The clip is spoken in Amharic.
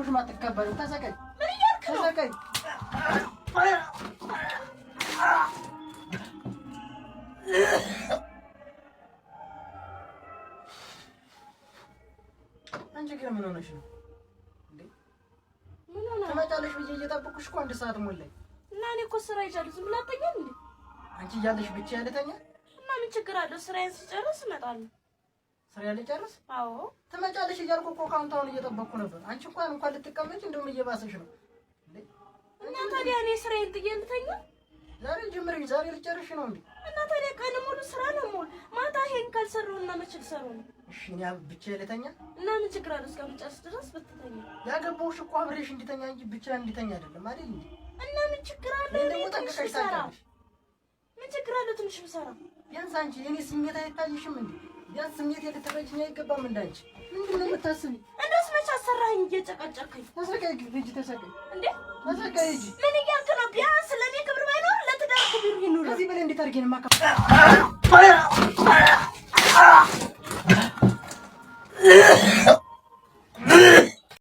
በሰራሽም አትከበሪም። ተሰቀይ ምን እያልክ ነው? ተሰቀይ አንቺ ግን ምን ሆነሽ ነው እንዴ? ምን ሆነ? ትመጫለሽ ብዬ እየጠበኩሽ እኮ 1 ሰዓት ሞላኝ። እና እኔ እኮ ስራ ይዣለሁ። ዝም ብለህ አትተኛም እንዴ? አንቺ እያለሽ ብቻ ያለተኛ እና ምን ችግር አለው? ስራዬን ስጨርስ እመጣለሁ። ስራ ያልጨርስ? አዎ ትመጫለሽ እያልኩ እኮ ካውንታውን እየጠበኩ ነበር። አንቺ እንኳን ልትቀመጪ እንደውም እየባሰሽ ነው እንዴ? እና ታዲያ እኔ ስራዬን ጥዬ ልተኛ? ዛሬ ጀምረሽ ዛሬ ልጨርሽ ነው እንዴ? እና ታዲያ ቀን ሙሉ ስራ ነው ሙሉ ማታ ይሄን ካልሰራሁና መች ልሰራው ነው? እሺ እኔ ብቻ ልተኛ? እና ምን ችግር አለው? እስከምጨርስ ድረስ ብትተኛ። ያገባሁሽ እኮ አብሬሽ እንድተኛ እንጂ ብቻ እንድተኛ አይደለም አይደል እንዴ? እና ምን ችግር አለው? እኔ ትንሽ ብሰራ ምን ችግር አለው? ትንሽ ብሰራ ቢያንስ አንቺ የኔ ስሜት አይታይሽም እንዴ? ቢያንስ ስሜት ልትረጂኝ አይገባም እንዳንቺ? ምንድን ነው የምታስቢ? እንደውስ መች አሰራኸኝ እየጨቀጨከኝ? ተሰቃይ ልጅ ተሰቃይ እንዴ ተሰቃይ ልጅ ምን እያልክ ነው? ቢያንስ ለእኔ ክብር ባይኖር ለትዳር ክብር ይኑር። ከዚህ በላይ እንዴት አድርጌ ነው የማከብረው?